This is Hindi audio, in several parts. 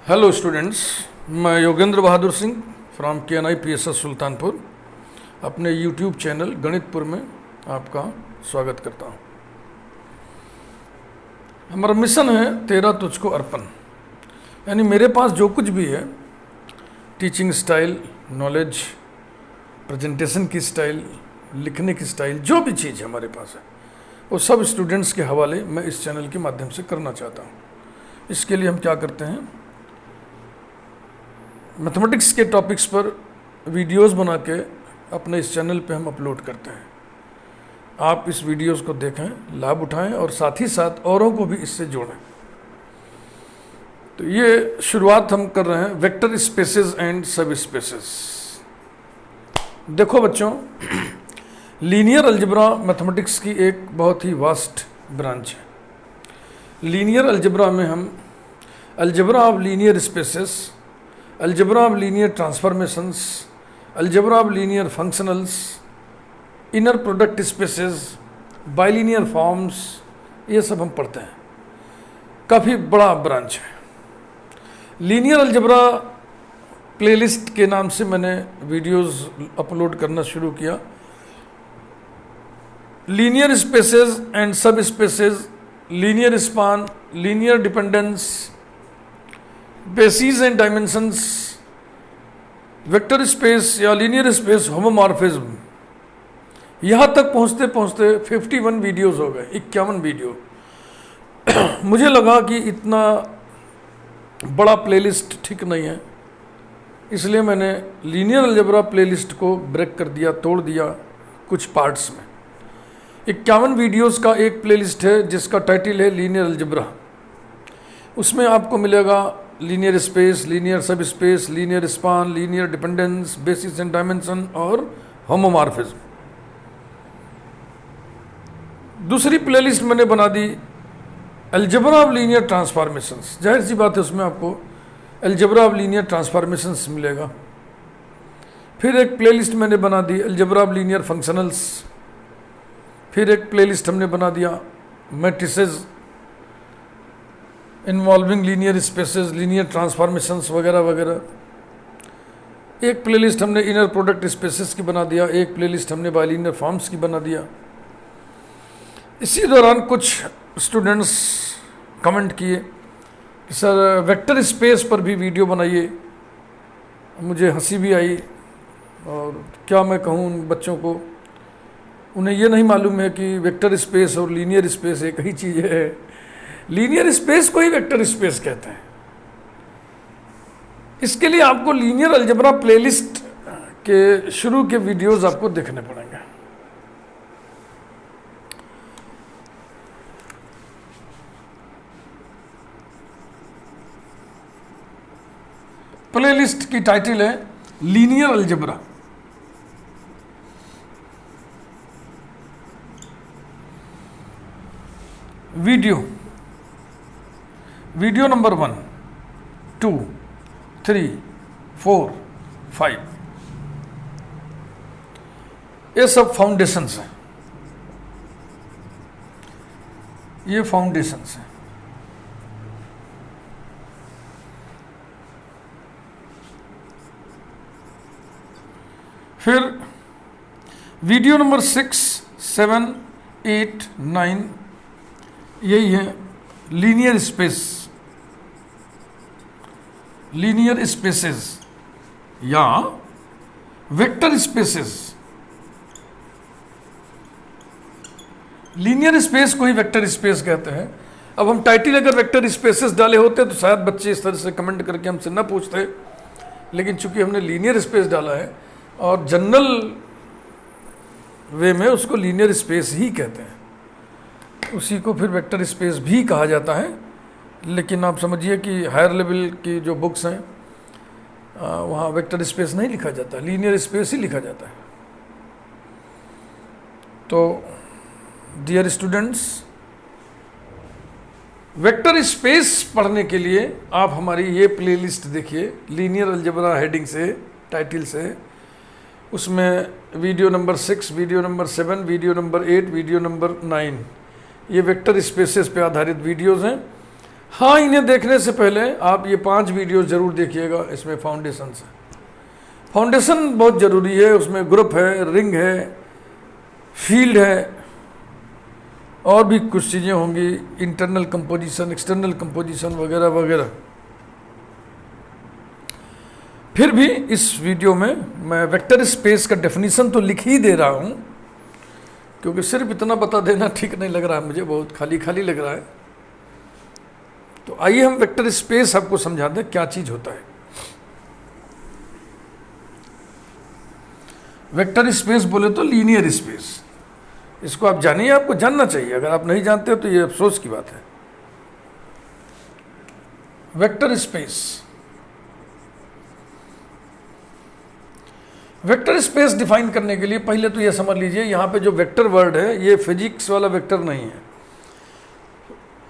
हेलो स्टूडेंट्स, मैं Yogendra Bahadur Singh from KNI PSS Sultanpur अपने यूट्यूब चैनल गणितपुर में आपका स्वागत करता हूँ। हमारा मिशन है तेरा तुझको अर्पण, यानी मेरे पास जो कुछ भी है, टीचिंग स्टाइल, नॉलेज, प्रेजेंटेशन की स्टाइल, लिखने की स्टाइल, जो भी चीज़ हमारे पास है वो सब स्टूडेंट्स के हवाले मैं इस चैनल के माध्यम से करना चाहता हूँ। इसके लिए हम क्या करते हैं, मैथमेटिक्स के टॉपिक्स पर वीडियोस बना के अपने इस चैनल पे हम अपलोड करते हैं। आप इस वीडियोस को देखें, लाभ उठाएं और साथ ही साथ औरों को भी इससे जोड़ें। तो ये शुरुआत हम कर रहे हैं वेक्टर स्पेसेस एंड सब स्पेसेस। देखो बच्चों, लीनियर अलजेब्रा मैथमेटिक्स की एक बहुत ही वास्ट ब्रांच है। लीनियर अलजेब्रा में हम algebra of linear spaces, algebra of linear transformations, algebra of linear functionals, inner product spaces, bilinear forms, ये सब हम पढ़ते हैं। काफ़ी बड़ा ब्रांच है। लीनियर अलजेब्रा प्लेलिस्ट के नाम से मैंने वीडियोस अपलोड करना शुरू किया। लीनियर स्पेसेस एंड सब spaces, linear span, linear dependence, basis and dimensions, vector space या लीनियर स्पेस, होमोमॉर्फिज्म, यहाँ तक पहुँचते पहुँचते 51 वीडियोस हो गए, 51 वीडियो। मुझे लगा कि इतना बड़ा प्लेलिस्ट ठीक नहीं है, इसलिए मैंने लीनियर अलजेब्रा प्लेलिस्ट को ब्रेक कर दिया, तोड़ दिया कुछ पार्ट्स में। 51 वीडियोस का एक प्लेलिस्ट है जिसका टाइटल है लीनियर अलजेब्रा। उसमें आपको मिलेगा लीनियर स्पेस, लीनियर सब space, linear span, linear dependence, basis and dimension और होमोमॉर्फिज्म। दूसरी प्लेलिस्ट मैंने बना दी अलजेब्रा ऑफ लीनियर ट्रांसफॉर्मेशंस। जाहिर सी बात है, उसमें आपको अलजेब्रा ऑफ लीनियर ट्रांसफॉर्मेशंस मिलेगा। फिर एक प्लेलिस्ट मैंने बना दी अलजेब्रा ऑफ लीनियर फंक्शनल्स। फिर एक प्लेलिस्ट हमने बना दिया matrices involving linear spaces, linear transformations वगैरह वगैरह। एक प्लेलिस्ट हमने इनर प्रोडक्ट स्पेसेस की बना दिया, एक प्लेलिस्ट हमने बाइलिनियर फॉर्म्स की बना दिया। इसी दौरान कुछ स्टूडेंट्स कमेंट किए कि सर वेक्टर स्पेस पर भी वीडियो बनाइए। मुझे हंसी भी आई, और क्या मैं कहूँ उन बच्चों को, उन्हें ये नहीं मालूम है कि वेक्टर स्पेस और लीनियर स्पेस एक ही चीज़ है। लीनियर स्पेस को ही वेक्टर स्पेस कहते हैं। इसके लिए आपको लीनियर अलजेब्रा प्लेलिस्ट के शुरू के वीडियोस आपको देखने पड़ेंगे। प्लेलिस्ट की टाइटल है लीनियर अलजेब्रा। वीडियो नंबर 1, 2, 3, 4, 5, ये सब फाउंडेशंस हैं। ये फाउंडेशंस हैं। फिर वीडियो नंबर 6, 7, 8, 9 यही है लीनियर स्पेस, लीनियर स्पेसेस या वेक्टर स्पेसेस। लीनियर स्पेस को ही वेक्टर स्पेस कहते हैं। अब हम टाइटल अगर वेक्टर स्पेसेस डाले होते तो शायद बच्चे इस तरह से कमेंट करके हमसे ना पूछते, लेकिन चूंकि हमने लीनियर स्पेस डाला है और जनरल वे में उसको लीनियर स्पेस ही कहते हैं, उसी को फिर वेक्टर स्पेस भी कहा जाता है। लेकिन आप समझिए कि हायर लेवल की जो बुक्स हैं वहाँ वेक्टर स्पेस नहीं लिखा जाता, लीनियर स्पेस ही लिखा जाता है। तो डियर स्टूडेंट्स, वेक्टर स्पेस पढ़ने के लिए आप हमारी ये प्लेलिस्ट देखिए, लीनियर अलजेब्रा हेडिंग से, टाइटल से। उसमें video number 6, video number 7, video number 8, video number 9 ये वेक्टर स्पेसेस पे आधारित वीडियोस हैं। हाँ, इन्हें देखने से पहले आप ये 5 वीडियो जरूर देखिएगा। इसमें फाउंडेशन से, फाउंडेशन बहुत ज़रूरी है। उसमें ग्रुप है, रिंग है, फील्ड है, और भी कुछ चीज़ें होंगी, इंटरनल कंपोजिशन, एक्सटर्नल कंपोजिशन वगैरह वगैरह। फिर भी इस वीडियो में मैं वेक्टर स्पेस का डेफिनेशन तो लिख ही दे रहा हूँ, क्योंकि सिर्फ इतना बता देना ठीक नहीं लग रहा है मुझे, बहुत खाली खाली लग रहा है। तो आइए हम वेक्टर स्पेस आपको समझा दें क्या चीज़ होता है। वेक्टर स्पेस बोले तो लीनियर स्पेस, इसको आप जानिए, आपको जानना चाहिए। अगर आप नहीं जानते हो तो ये अफसोस की बात है। Vector space, vector space define करने के लिए पहले तो ये समझ लीजिए, यहाँ पे जो वेक्टर वर्ड है ये फिजिक्स वाला वेक्टर नहीं है।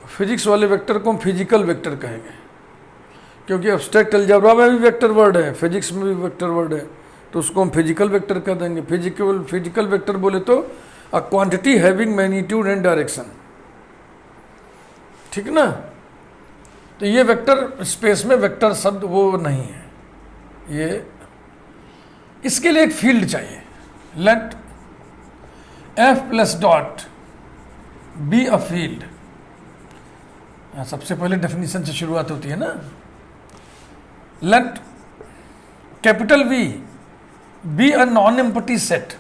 फिजिक्स वाले वेक्टर को हम फिजिकल वेक्टर कहेंगे, क्योंकि एब्स्ट्रैक्ट अलजेब्रा में भी वेक्टर वर्ड है, फिजिक्स में भी वेक्टर वर्ड है, तो उसको हम फिजिकल वेक्टर कह देंगे। फिजिकल वेक्टर बोले तो a quantity having magnitude and direction, ठीक ना। तो ये वेक्टर स्पेस में वेक्टर शब्द वो नहीं है। ये इसके लिए एक फील्ड चाहिए। Let F plus dot be a field. सबसे पहले डेफिनेशन से शुरुआत होती है ना। Let capital V be a non empty set,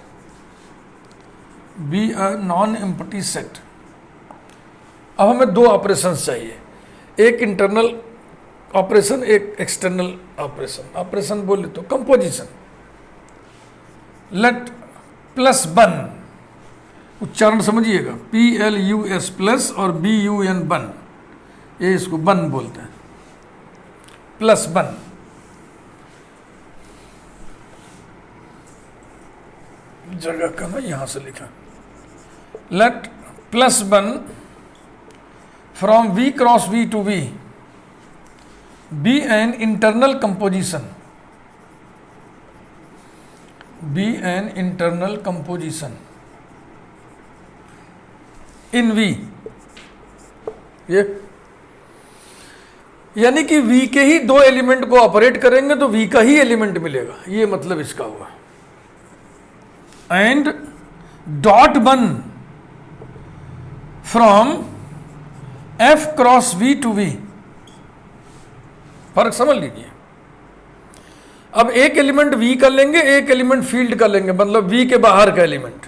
be a non empty set. अब हमें 2 ऑपरेशंस चाहिए, एक इंटरनल ऑपरेशन, एक एक्सटर्नल ऑपरेशन। ऑपरेशन बोले तो कंपोजिशन। लेट प्लस बन, उच्चारण समझिएगा, PLUS प्लस और BUN बन, ये इसको बन बोलते हैं, प्लस बन। जगह कम है, यहां से लिखा। Let plus one from V cross V to V be an internal composition, be an internal composition in V। ये यानी कि V के ही 2 एलिमेंट को ऑपरेट करेंगे तो V का ही एलिमेंट मिलेगा, ये मतलब इसका हुआ। And dot one from F cross V to V। फर्क समझ लीजिए। अब एक एलिमेंट V का लेंगे, एक एलिमेंट फील्ड का लेंगे, मतलब V के बाहर का एलिमेंट।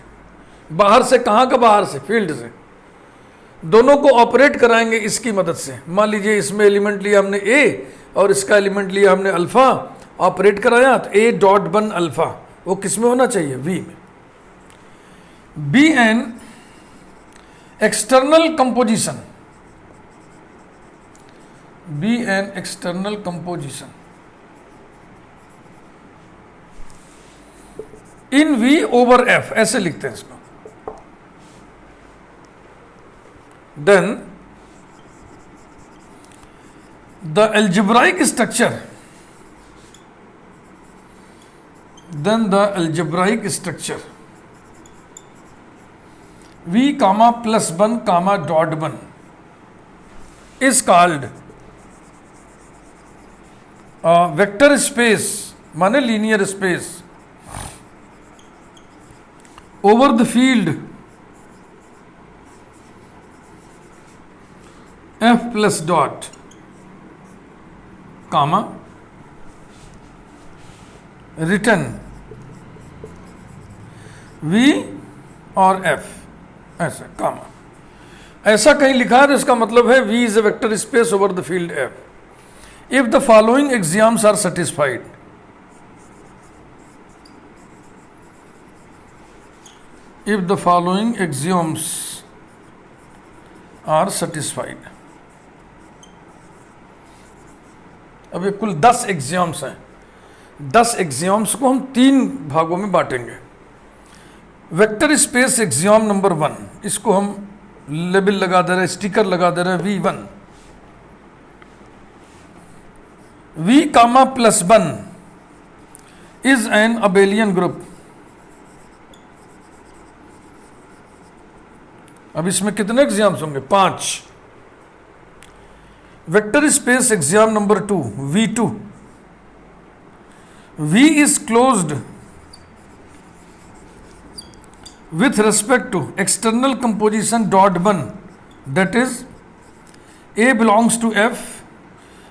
बाहर से कहां का? बाहर से, फील्ड से। दोनों को ऑपरेट कराएंगे इसकी मदद से। मान लीजिए इसमें एलिमेंट लिया हमने A और इसका एलिमेंट लिया हमने अल्फा, ऑपरेट कराया तो A डॉट बन अल्फा, वो किस में होना चाहिए? V में। Be an external composition, be an external composition in V over F, ऐसे लिखते हैं इसको। Then the algebraic structure, then the algebraic structure V comma plus बन कामा डॉट बन इज कॉल्ड वेक्टर स्पेस, माने linear space over the field F plus dot comma return V और F, ऐसा कामा। ऐसा कहीं लिखा है तो इसका मतलब है V is a vector space over the field F if the following axioms are satisfied। if the following axioms are satisfied। अब ये कुल 10 एग्जियम्स हैं। 10 एग्जियम्स को हम 3 भागों में बांटेंगे। वेक्टर स्पेस एग्जियम नंबर 1, इसको हम लेबल लगा दे रहे हैं, स्टिकर लगा दे रहे हैं V1। V कामा प्लस बन इज एन अबेलियन ग्रुप। अब इसमें कितने एग्जाम्स होंगे? 5। Vector space exam number 2, V2. V is closed with respect to external composition dot 1, that is A belongs to F,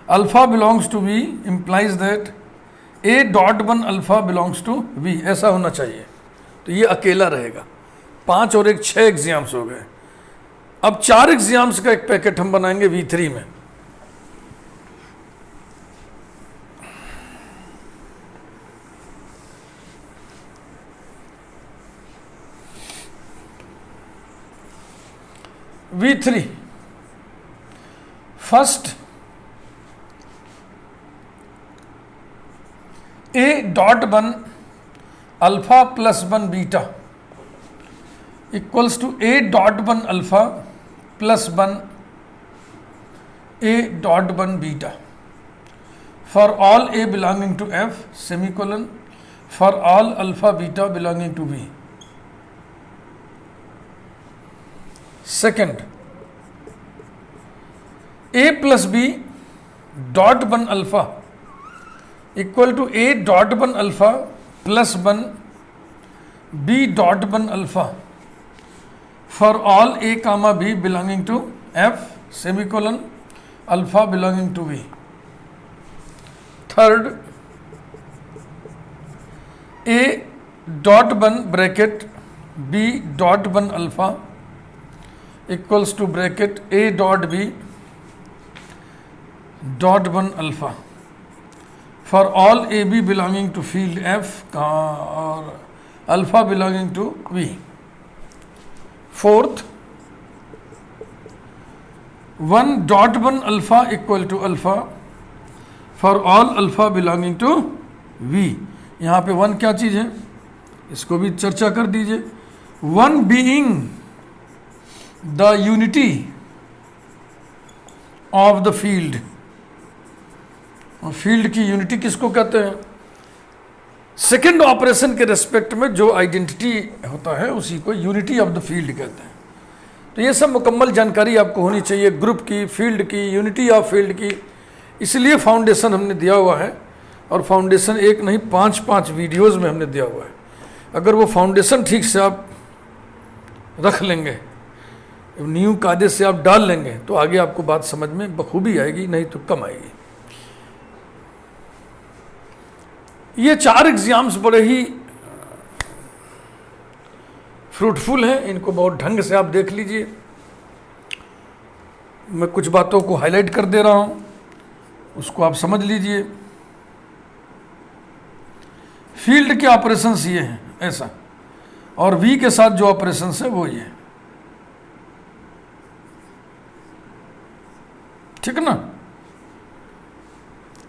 alpha belongs to V, implies that A dot 1 alpha belongs to V. ऐसा होना चाहिए. तो ये अकेला रहेगा. 5 और 1 6 एग्जाम्स हो गए. अब 4 एग्जाम्स का एक पैकेट हम बनाएंगे V3 में. V3 first A dot 1 alpha plus 1 beta equals to A dot 1 alpha plus 1 A dot 1 beta for all A belonging to F semicolon for all alpha beta belonging to B. Second A plus B dot 1 alpha equal to A dot 1 alpha plus 1 B dot 1 alpha for all A comma B belonging to F semicolon alpha belonging to B. Third A dot 1 bracket B dot 1 alpha equals to bracket A dot B dot 1 alpha for all A B belonging to field F और alpha belonging to V. Fourth 1 dot 1 alpha equal to alpha for all alpha belonging to V. यहाँ पे 1 क्या चीज़ है, इसको भी चर्चा कर दीजिए. 1 being the unity of the field. Field की यूनिटी किसको कहते हैं? सेकेंड ऑपरेशन के रेस्पेक्ट में जो आइडेंटिटी होता है उसी को यूनिटी ऑफ द फील्ड कहते हैं. तो ये सब मुकम्मल जानकारी आपको होनी चाहिए ग्रुप की, फील्ड की, यूनिटी ऑफ फील्ड की. इसलिए फाउंडेशन हमने दिया हुआ है और फाउंडेशन एक नहीं 5 वीडियोस में हमने दिया हुआ है. अगर वो फाउंडेशन ठीक से आप रख लेंगे, न्यू कायदे से आप डाल लेंगे तो आगे आपको बात समझ में बखूबी आएगी, नहीं तो कम आएगी. ये 4 एग्जाम्स बड़े ही फ्रूटफुल हैं, इनको बहुत ढंग से आप देख लीजिए. मैं कुछ बातों को हाईलाइट कर दे रहा हूं, उसको आप समझ लीजिए. फील्ड के ऑपरेशंस ये हैं ऐसा, और वी के साथ जो ऑपरेशंस है वो ये, ठीक है ना.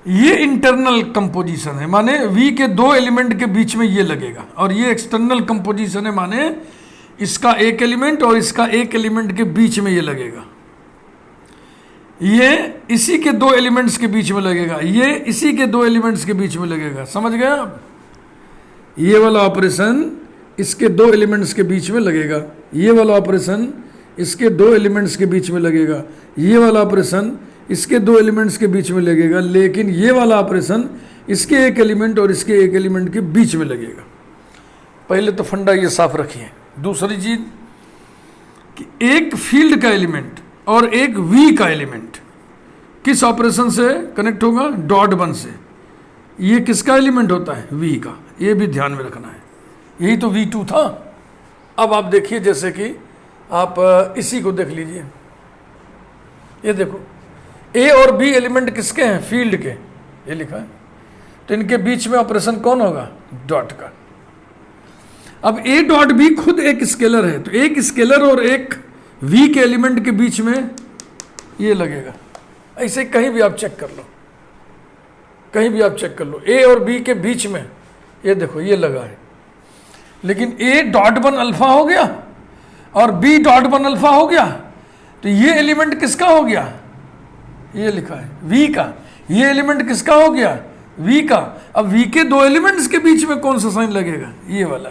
ये इंटरनल कंपोजिशन है, माने V के 2 एलिमेंट के बीच में ये लगेगा, और ये एक्सटर्नल कंपोजिशन है, माने इसका एक एलिमेंट और इसका एक एलिमेंट के बीच में ये लगेगा. ये इसी के 2 एलिमेंट्स के बीच में लगेगा, ये इसी के 2 एलिमेंट्स के बीच में लगेगा. समझ गए आप? ये वाला ऑपरेशन इसके 2 एलिमेंट्स के बीच में लगेगा, ये वाला ऑपरेशन इसके 2 एलिमेंट्स के बीच में लगेगा, ये वाला ऑपरेशन इसके 2 एलिमेंट्स के बीच में लगेगा, लेकिन ये वाला ऑपरेशन इसके एक एलिमेंट और इसके एक एलिमेंट के बीच में लगेगा. पहले तो फंडा ये साफ रखिए. दूसरी चीज कि एक फील्ड का एलिमेंट और एक V का एलिमेंट किस ऑपरेशन से कनेक्ट होगा? डॉट 1 से. ये किसका एलिमेंट होता है? V का. ये भी ध्यान में रखना है. यही तो V2 था. अब आप देखिए, जैसे कि आप इसी को देख लीजिए, ये देखो A और B एलिमेंट किसके हैं? फील्ड के. ये लिखा है. तो इनके बीच में ऑपरेशन कौन होगा? डॉट का. अब A डॉट B खुद एक स्केलर है, तो एक स्केलर और एक V के एलिमेंट के बीच में ये लगेगा. ऐसे कहीं भी आप चेक कर लो, कहीं भी आप चेक कर लो, A और B के बीच में ये देखो ये लगा है. लेकिन A डॉट 1 अल्फा हो गया और B डॉट 1 अल्फा हो गया, तो ये एलिमेंट किसका हो गया? ये लिखा है V का. ये एलिमेंट किसका हो गया? V का. अब V के 2 एलिमेंट्स के बीच में कौन सा साइन लगेगा? ये वाला.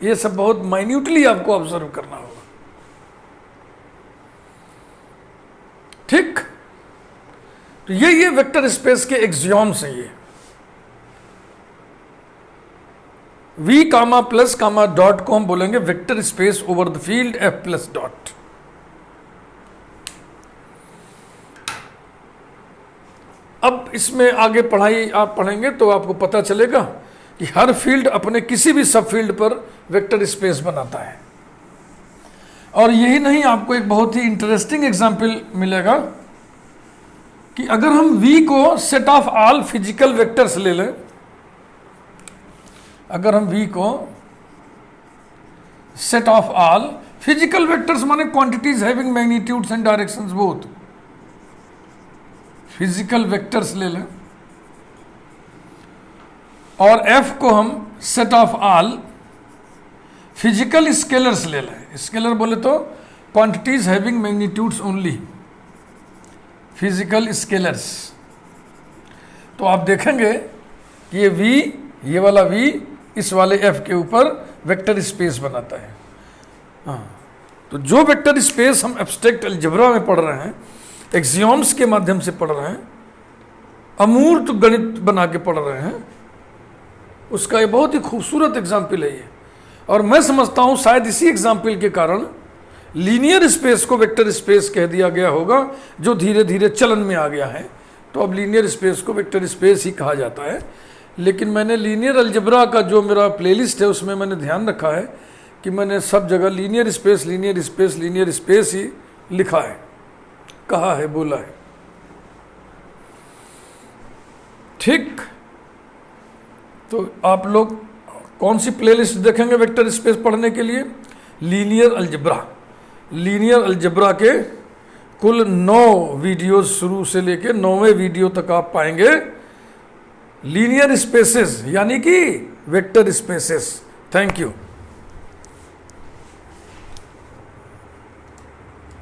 ये सब बहुत माइन्यूटली आपको ऑब्जर्व करना होगा, ठीक. तो ये वेक्टर स्पेस के एक्सियोम्स हैं। ये v कामा प्लस कामा डॉट को हम बोलेंगे vector space over the field f plus dot. अब इसमें आगे पढ़ाई आप पढ़ेंगे तो आपको पता चलेगा कि हर फील्ड अपने किसी भी सब फील्ड पर वेक्टर स्पेस बनाता है। और यही नहीं, आपको एक बहुत ही इंटरेस्टिंग एग्जाम्पल मिलेगा कि अगर हम v को set of all physical vectors ले लें, अगर हम v को set of all physical vectors माने quantities having magnitudes and directions both, physical vectors ले लें, और f को हम set of all physical scalars ले लें। स्केलर बोले तो quantities having magnitudes only, physical scalars. तो आप देखेंगे कि ये v, ये वाला v इस वाले f के ऊपर वेक्टर स्पेस बनाता है। हाँ, तो जो वेक्टर स्पेस हम एब्स्ट्रैक्ट अलजेब्रा में पढ़ रहे हैं, एक्सियोम्स के माध्यम से पढ़ रहे हैं, अमूर्त गणित बना के पढ़ रहे हैं, उसका ये बहुत ही खूबसूरत एग्जाम्पल है ये। और मैं समझता हूँ शायद इसी एग्जाम्पल के कारण लीनियर स्पेस को वेक्टर स्पेस कह दिया गया होगा, जो धीरे धीरे चलन में आ गया है। तो अब लीनियर स्पेस को वेक्टर स्पेस ही कहा जाता है। लेकिन मैंने लीनियर अलजेब्रा का जो मेरा प्लेलिस्ट है उसमें मैंने ध्यान रखा है कि मैंने सब जगह linear space linear space linear space ही लिखा है, कहा है, बोला है। ठीक, तो आप लोग कौन सी प्लेलिस्ट देखेंगे वेक्टर स्पेस पढ़ने के लिए? Linear algebra. लीनियर अलजेब्रा के कुल 9 वीडियोस शुरू से लेके 9वें वीडियो तक आप पाएंगे लीनियर स्पेसेस यानी कि वेक्टर स्पेसेस। Thank you.